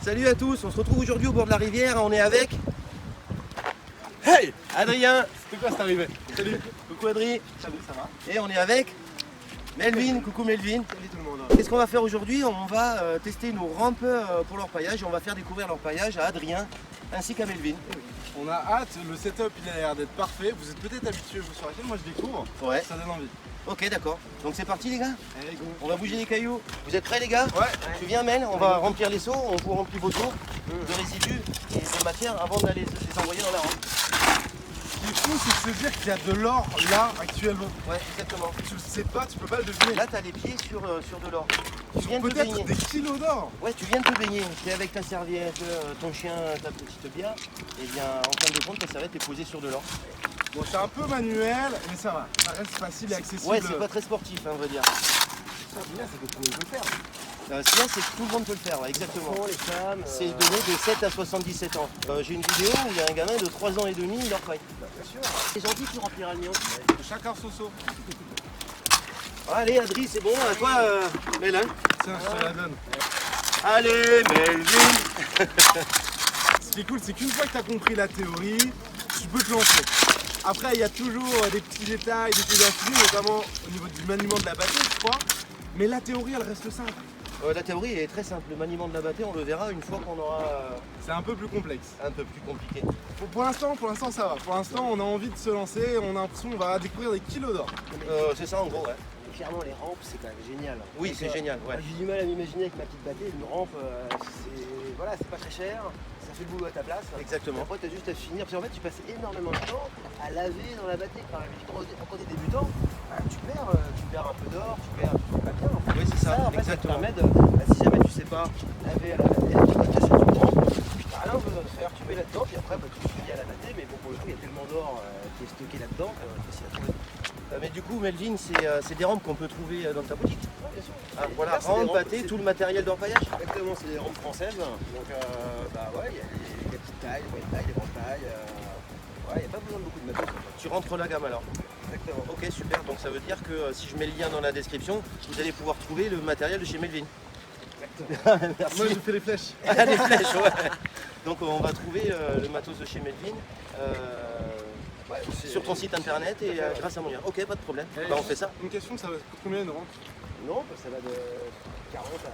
Salut à tous, on se retrouve aujourd'hui au bord de la rivière, on est avec... Hey Adrien. C'était quoi cette arrivée? Salut. Coucou Adrien. Salut, ça va? Et on est avec Melvin, coucou Melvin. Salut tout le monde. Qu'est-ce qu'on va faire aujourd'hui? On va tester nos rampes pour l'orpaillage et on va faire découvrir l'orpaillage à Adrien ainsi qu'à Melvin. On a hâte, le setup il a l'air d'être parfait. Vous êtes peut-être habitués vous sur la chaîne, moi je découvre. Ouais. Ça donne envie. Ok, d'accord. Donc c'est parti les gars? Allez, go. On va bouger les cailloux. Vous êtes prêts les gars? Ouais. Tu viens Mel, on va remplir les seaux, on vous remplit vos seaux de résidus et de matière avant d'aller les envoyer dans la rampe. Ce qui est fou, c'est de se dire qu'il y a de l'or là actuellement. Ouais, exactement. Tu le sais pas, tu peux pas le deviner. Là t'as les pieds sur de l'or. Tu viens de te Peut-être baigner. des kilos d'or. Ouais, tu viens de te baigner. Tu es avec ta serviette, ton chien, ta petite bière. Et bien en fin de compte, ta serviette est posée sur de l'or. Bon, c'est un peu manuel, mais ça va. Ça reste facile et accessible. Ouais, c'est pas très sportif, hein, on va dire. Ça, bien, c'est que tout le monde peut le faire. Ce qu'il y a, c'est que tout le monde peut le faire, ouais, exactement. Les femmes. C'est donné de 7 à 77 ans. J'ai une vidéo où il y a un gamin de 3 ans et demi, il leur paye. Bien sûr. C'est gentil, tu rempliras le mien. Chacun son seau. Allez, Adri, c'est bon, à toi, Mel, hein. Tiens, je te la donne. Allez, Melvin. Ce qui est cool, c'est qu'une fois que tu as compris la théorie, tu peux te lancer. Après, il y a toujours des petits détails, des choses à suivre, notamment au niveau du maniement de la batteuse, je crois. Mais la théorie, elle reste simple. La théorie est très simple. Le maniement de la battée, on le verra une fois qu'on aura C'est un peu plus complexe. un peu plus compliqué. Pour l'instant, ça va. Pour l'instant, on a envie de se lancer, on a l'impression qu'on va découvrir des kilos d'or. C'est ça en gros, ouais. Clairement, les rampes, c'est quand même génial. Oui, c'est génial, ouais. J'ai du mal à m'imaginer avec ma petite battée, une rampe, c'est pas très cher, ça fait le boulot à ta place. Exactement. Après, tu as juste à finir, parce qu'en fait, tu passes énormément de temps à laver dans la battée. Quand tu es débutant, tu perds un peu d'or, tu perds pas bien. En fait. Oui, c'est ça, En fait, ça te exactement. permet de, si jamais tu sais pas laver à la battée, tu vas te sur ton rampe, tu n'as rien besoin de faire, tu mets là-dedans, puis après, tu finis à la battée, mais bon, pour le coup, il y a tellement d'or qui est stocké là-dedans que c'est facile à trouver. Mais du coup, Melvin, c'est des rampes qu'on peut trouver dans ta boutique. Ouais, bien sûr. Ah, voilà, Là, c'est des rampe, rampes, battée, c'est- tout le matériel d'orpaillage. Exactement, c'est des rampes françaises. Donc, ouais, il y a des petites tailles, des moyennes tailles, des grandes tailles. Ouais, il n'y a pas besoin de beaucoup de matos. Tu rentres la gamme alors. Exactement. Ok, super. Donc ça veut dire que si je mets le lien dans la description, vous allez pouvoir trouver le matériel de chez Melvin. Merci. Moi, j'ai fait les flèches. Ah, les flèches, ouais. Donc on va trouver le matos de chez Melvin sur ton site internet et grâce à mon lien. Ok, pas de problème. Et Bah, on fait ça. Une question, ça va coûter combien une rampe? Non, ça va de 40 à.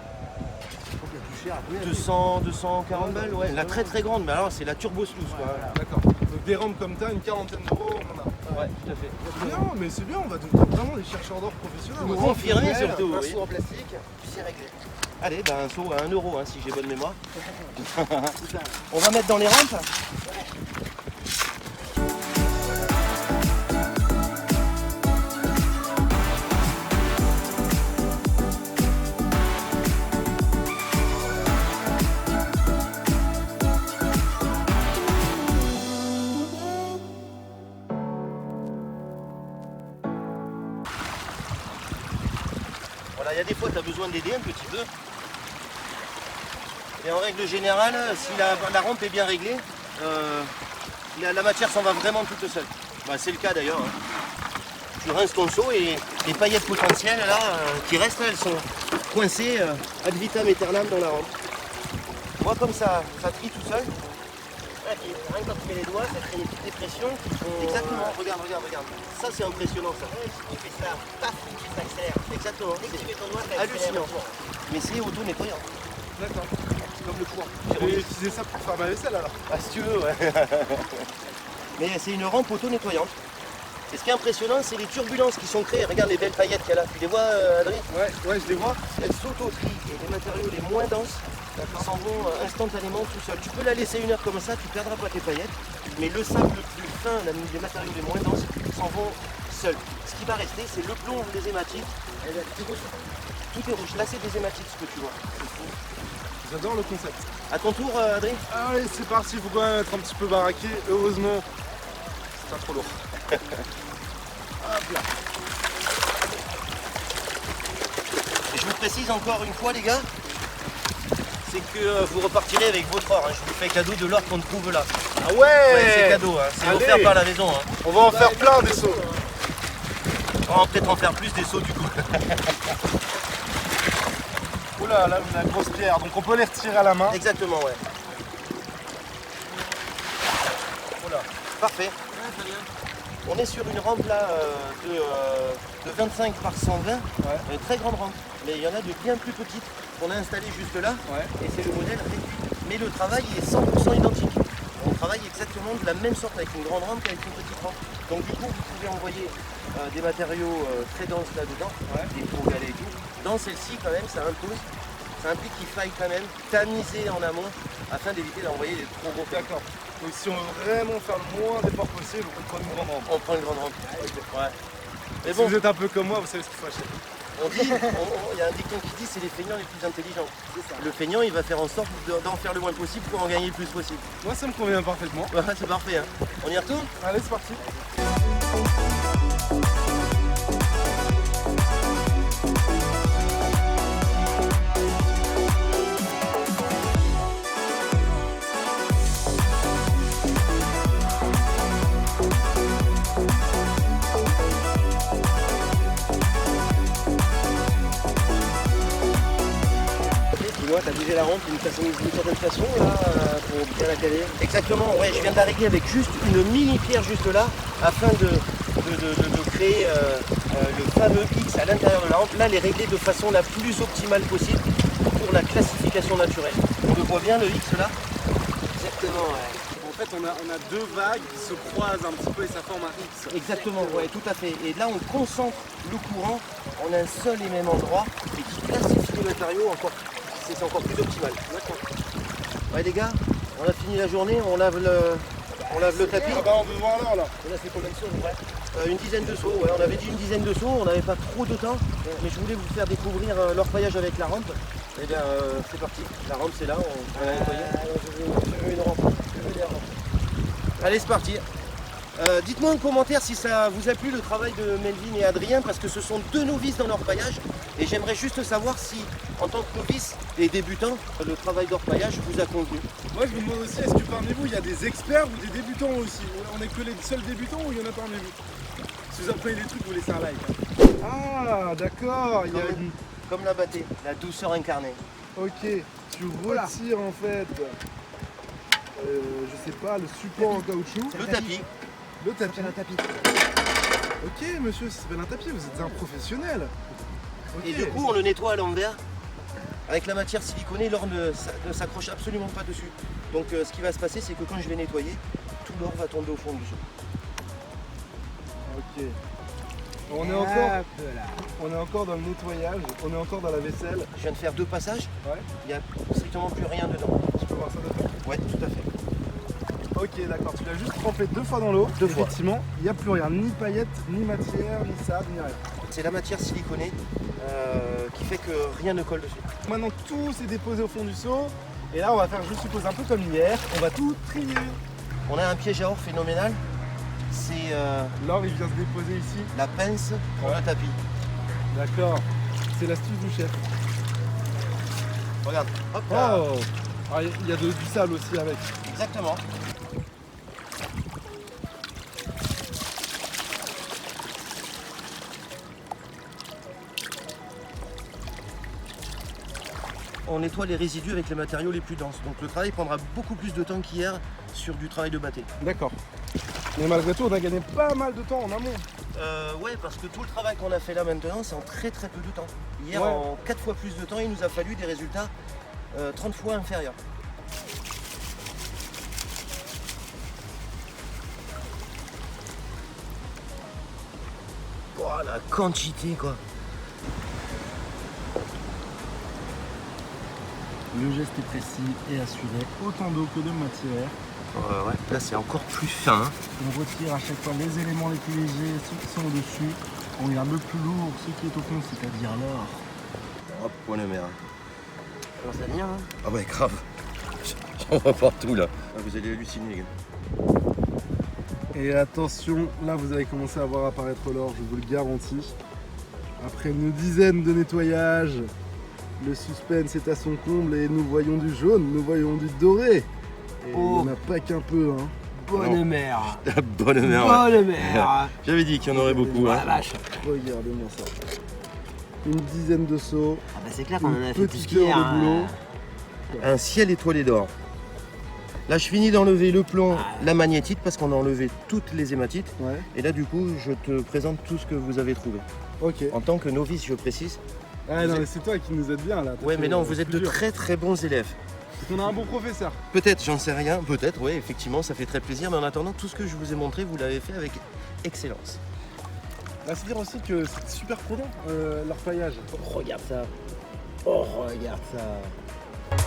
Je crois que la plus chère à combien 200, 240 balles, ouais. La très très grande, mais alors c'est la turbo sluice quoi. Voilà. D'accord. Donc des rampes comme ça, une quarantaine d'euros, on en a. Ouais, tout à fait. Bien, mais c'est bien, on va devenir vraiment des chercheurs d'or professionnels. Vous On va confirmez faire surtout, Un oui. seau en plastique, puis c'est réglé. Allez, bah, un seau à 1 euro hein, si j'ai bonne mémoire. C'est ça. On va mettre dans les rampes. Voilà, il y a des fois tu as besoin d'aider un petit peu. Et en règle générale, si la rampe est bien réglée, la matière s'en va vraiment toute seule. Bah, c'est le cas d'ailleurs. Hein. Tu rinces ton seau et les paillettes potentielles là, qui restent, elles sont coincées ad vitam aeternam dans la rampe. Moi comme ça trie tout seul. Ouais, puis rien que quand tu mets les doigts, ça crée des petites dépressions qui font. Exactement, regarde. Ça c'est impressionnant ça. Ouais, si tu fais ça, paf, ça accélère. Exactement. Dès que tu mets ton doigt, ça accélère. Hallucinant. Mais c'est auto-nettoyant. D'accord. C'est comme le four. Je vais utiliser ça pour faire ma vaisselle alors. Ah, si tu veux, ouais. Mais c'est une rampe auto-nettoyante. Et ce qui est impressionnant, c'est les turbulences qui sont créées. Regarde les belles paillettes qu'il y a là. Tu les vois, Adrien? Ouais, je les vois. Elles s'auto-trient et les matériaux les moins denses s'en vont instantanément tout seuls. Tu peux la laisser 1 heure comme ça, tu perdras pas tes paillettes. Mais le sable le plus fin, les matériaux les moins denses s'en vont seuls. Ce qui va rester, c'est le plomb des hématites. Tout est rouge. Là, c'est des hématites ce que tu vois. J'adore le concept. À ton tour, Adrien? Allez, c'est parti, il faut quand même être un petit peu baraqué. Heureusement, c'est pas trop lourd. Hop là. Et je vous précise encore une fois les gars, c'est que vous repartirez avec votre or, hein. Je vous fais cadeau de l'or qu'on trouve là. Ah Ouais, c'est cadeau, hein. C'est Allez. offert par la maison. Hein. On va en faire plein des sauts. On va peut-être en faire plus des sauts du coup. Oula, là on a la grosse pierre, donc on peut les retirer à la main. Exactement, ouais. Voilà, parfait. On est sur une rampe là de 25 par 120, une très grande rampe. Mais il y en a de bien plus petites qu'on a installées juste là. Et c'est le modèle réduit. Mais le travail est 100% identique. On travaille exactement de la même sorte avec une grande rampe qu'avec une petite rampe. Donc du coup, vous pouvez envoyer des matériaux très denses là-dedans, des gros galets et tout. Dans celle-ci, quand même, ça implique qu'il faille quand même tamiser en amont afin d'éviter d'envoyer des trop gros packs. D'accord. Donc si on veut vraiment faire le moins d'efforts possible, on prend une grande rampe. On prend une grande rampe. Ouais. Mais Si bon, vous êtes un peu comme moi, vous savez ce qu'il faut acheter. on dit, il y a un dicton qui dit c'est les feignants les plus intelligents. Le feignant, il va faire en sorte d'en faire le moins possible pour en gagner le plus possible. Moi ça me convient parfaitement. Ouais, c'est parfait. Hein. On y retourne? Allez, c'est parti. Dis-moi, t'as bougé la rampe d'une certaine façon là, pour bien la caler? Exactement, ouais, je viens d'arrêter avec juste une mini pierre juste là, afin de créer le fameux X à l'intérieur de la rampe. Là, elle est réglée de façon la plus optimale possible pour la classification naturelle. On le voit bien le X là? Exactement, ouais. En fait, on a deux vagues qui se croisent un petit peu et ça forme un X. Exactement, ouais, tout à fait. Et là, on concentre le courant en un seul et même endroit et qui classifie les matériaux encore, c'est encore plus optimal. D'accord. Ouais, les gars, on a fini la journée, on lave le tapis. Ah bah on veut voir alors là. On a fait combien de sauts? Une dizaine de sauts, ouais, on avait dit une dizaine de sauts, on n'avait pas trop de temps, mais je voulais vous faire découvrir l'orpaillage avec la rampe. Et bien c'est parti, la rampe c'est là, on l'a nettoyée. Je veux une rampe. Je veux des rampes. Allez, c'est parti. Dites-moi en commentaire si ça vous a plu le travail de Melvin et Adrien, parce que ce sont deux novices dans l'orpaillage et j'aimerais juste savoir si, en tant que novice et débutant, le travail d'orpaillage vous a convenu. Moi je me demande aussi, est-ce que parmi vous il y a des experts ou des débutants aussi? On est que les seuls débutants ou il y en a parmi vous? Si vous apprenez les trucs, vous laissez un like. Ah d'accord, il y a une... Comme la bâtée, la douceur incarnée. Ok, tu retires en fait, je sais pas, le support en caoutchouc. Le tapis. Le tapis. Un tapis. Ok monsieur, ça s'appelle un tapis, vous êtes un professionnel. Ok. Et du coup, on le nettoie à l'envers. Avec la matière siliconée, l'or ne s'accroche absolument pas dessus. Donc ce qui va se passer, c'est que quand je vais nettoyer, tout l'or va tomber au fond du seau. Ok. On est encore dans le nettoyage, on est encore dans la vaisselle. Je viens de faire 2 passages, Ouais. il n'y a strictement plus rien dedans. Tu peux voir ça dedans? Ouais, tout à fait. Ok, d'accord, tu l'as juste trempé 2 fois dans l'eau. 2 fois. Effectivement, il n'y a plus rien, ni paillettes, ni matière, ni sable, ni rien. C'est la matière siliconée qui fait que rien ne colle dessus. Maintenant, tout s'est déposé au fond du seau. Et là, on va faire, je suppose, un peu comme hier. On va tout trier. On a un piège à or phénoménal. C'est L'or, il vient se déposer ici. la pince pour le tapis. D'accord. C'est l'astuce du chef. Regarde, hop là. Oh ah, il y a du sable aussi avec. Exactement. On nettoie les résidus avec les matériaux les plus denses. Donc le travail prendra beaucoup plus de temps qu'hier sur du travail de bâté. D'accord. Mais malgré tout, on a gagné pas mal de temps en amont. Ouais, parce que tout le travail qu'on a fait là maintenant, c'est en très très peu de temps. Hier, Ouais. en 4 fois plus de temps, il nous a fallu des résultats 30 fois inférieurs. Oh, la quantité quoi. Le geste est précis et assuré. Autant d'eau que de matière. Ouais, là c'est encore plus fin. On retire à chaque fois les éléments les plus légers, ceux qui sont au-dessus. On regarde le plus lourd, ce qui est au fond, c'est-à-dire l'or. Hop, point de mer. Alors ça vient, hein? Ah ouais, grave. J'en vois partout là. Ah, vous allez halluciner les gars. Et attention, là vous allez commencer à voir apparaître l'or, je vous le garantis. Après une dizaine de nettoyages, le suspense est à son comble et nous voyons du jaune, nous voyons du doré. Et il n'y en a pas qu'un peu, hein. Bonne mère. Bonne mer. Bonne mère. J'avais dit qu'il y en aurait beaucoup. Oh Hein. la vache. Regardez-moi ça. une dizaine de sauts. Ah bah c'est clair qu'on en a fait tout Petite ce qui est. heure de boulot. Un ciel étoilé d'or. Là, je finis d'enlever le plomb, la magnétite, parce qu'on a enlevé toutes les hématites. Ouais, Et là, du coup, je te présente tout ce que vous avez trouvé. ok. En tant que novice, je précise. Ah non, mais c'est toi qui nous aide bien là. Ouais, mais non, vous êtes de très très bons élèves. On a un bon professeur. Peut-être, j'en sais rien. Peut-être, oui, effectivement, ça fait très plaisir. Mais en attendant, tout ce que je vous ai montré, vous l'avez fait avec excellence. Bah, c'est dire aussi que c'est super prenant leur paillage. Oh, regarde ça. Oh, regarde ça.